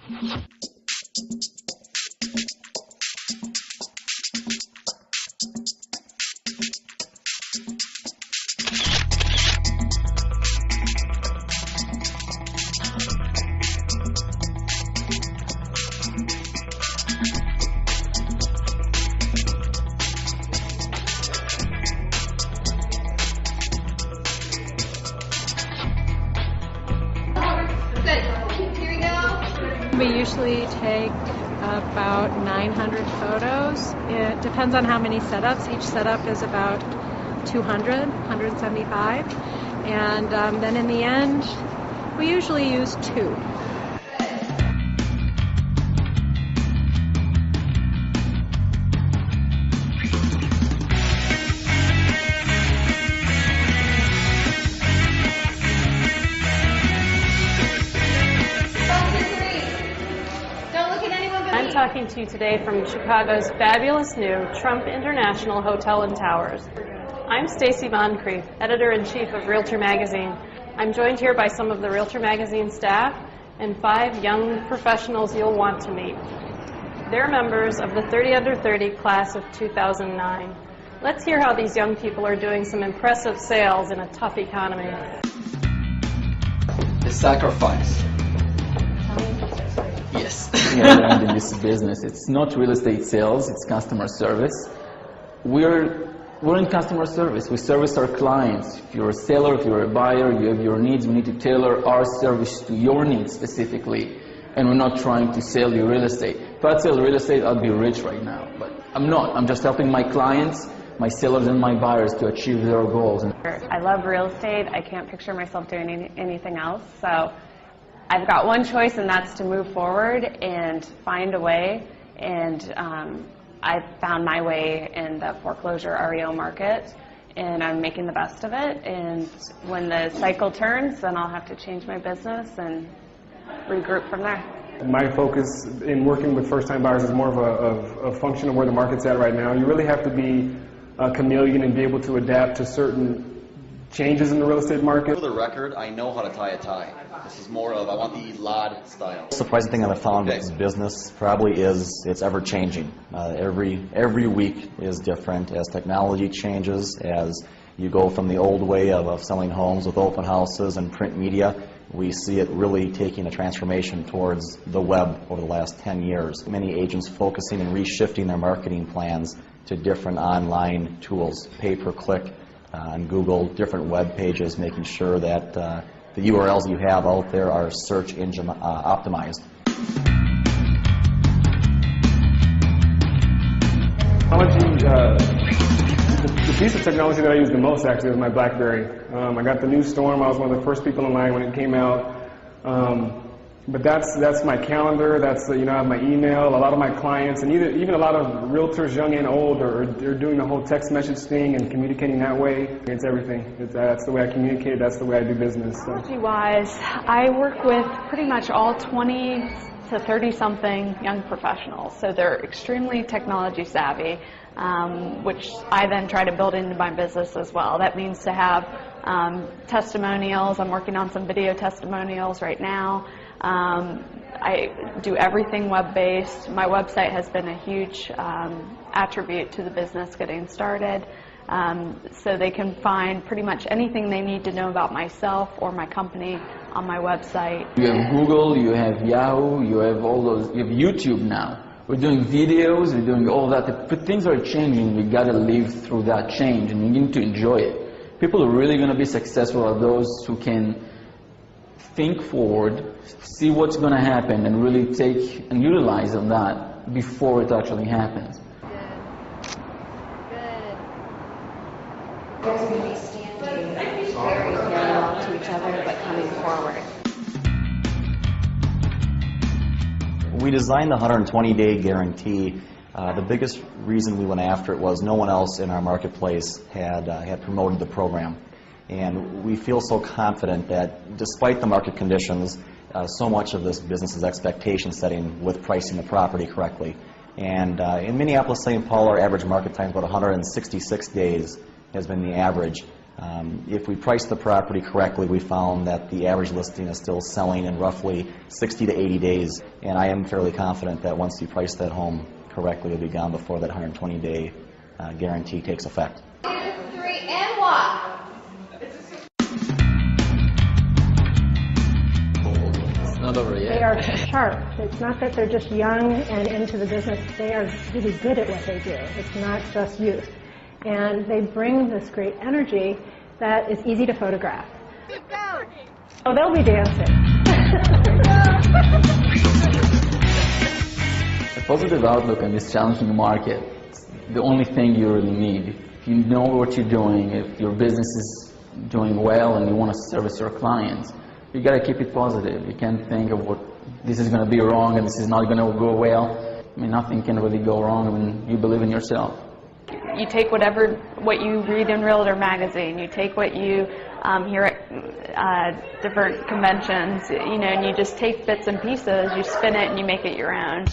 We usually take about 900 photos. It depends on how many setups. Each setup is about 200, 175. And then in the end, we usually use 2. I'm talking to you today from Chicago's fabulous new Trump International Hotel and Towers. I'm Stacy Moncrief, Editor-in-Chief of Realtor Magazine. I'm joined here by some of the Realtor Magazine staff and 5 young professionals you'll want to meet. They're members of the 30 Under 30 class of 2009. Let's hear how these young people are doing some impressive sales in a tough economy. The sacrifice. Yes. In this business, it's not real estate sales, it's customer service. We're in customer service. We service our clients. If you're a seller, if you're a buyer, you have your needs, we need to tailor our service to your needs specifically. And we're not trying to sell you real estate. If I'd sell real estate, I'd be rich right now. But I'm not. I'm just helping my clients, my sellers and my buyers to achieve their goals. I love real estate. I can't picture myself doing anything else. So I've got one choice, and that's to move forward and find a way. And I've found my way in the foreclosure REO market, and I'm making the best of it. And when the cycle turns, then I'll have to change my business and regroup from there. My focus in working with first-time buyers is more of a function of where the market's at right now. You really have to be a chameleon and be able to adapt to certain changes in the real estate market. For the record, I know how to tie a tie. This is more of, I want the Lod style. The surprising thing I've found with this business probably is it's ever changing. Every week is different as technology changes, as you go from the old way of selling homes with open houses and print media. We see it really taking a transformation towards the web over the last 10 years. Many agents focusing and reshifting their marketing plans to different online tools, pay-per-click on Google, different web pages, making sure that the URLs you have out there are search engine optimized. The piece of technology that I use the most actually is my BlackBerry. I got the new Storm. I was one of the first people in line when it came out. But that's my calendar. That's I have my email. A lot of my clients and even a lot of realtors, young and old, are doing the whole text message thing and communicating that way. It's everything. That's the way I communicate. That's the way I do business. Technology-wise, I work with pretty much all 20 to 30-something young professionals, so they're extremely technology savvy, which I then try to build into my business as well. That means to have testimonials. I'm working on some video testimonials right now. I do everything web-based. My website has been a huge attribute to the business getting started. So they can find pretty much anything they need to know about myself or my company on my website. You have Google, you have Yahoo, you have all those, you have YouTube now. We're doing videos, we're doing all that. But things are changing, we gotta live through that change and you need to enjoy it. People are really gonna be successful are those who can think forward, see what's gonna happen and really take and utilize on that before it actually happens. There's going to be standing very parallel to each other, but coming forward. We designed the 120-day guarantee. The biggest reason we went after it was no one else in our marketplace had promoted the program. And we feel so confident that despite the market conditions, so much of this business is expectation setting with pricing the property correctly. And in Minneapolis, St. Paul, our average market time is about 166 days has been the average. If we price the property correctly, we found that the average listing is still selling in roughly 60 to 80 days, and I am fairly confident that once you price that home correctly, it'll be gone before that 120-day guarantee takes effect. 2, 3, and walk. Not over yet. They are sharp. It's not that they're just young and into the business. They are really good at what they do. It's not just youth. And they bring this great energy that is easy to photograph. Oh, they'll be dancing. A positive outlook on this challenging market is the only thing you really need. If you know what you're doing, if your business is doing well and you want to service your clients, you got to keep it positive. You can't think of what this is going to be wrong and this is not going to go well. I mean, nothing can really go wrong when you believe in yourself. You take what you read in Realtor magazine, you take what you hear at different conventions, and you just take bits and pieces, you spin it and you make it your own.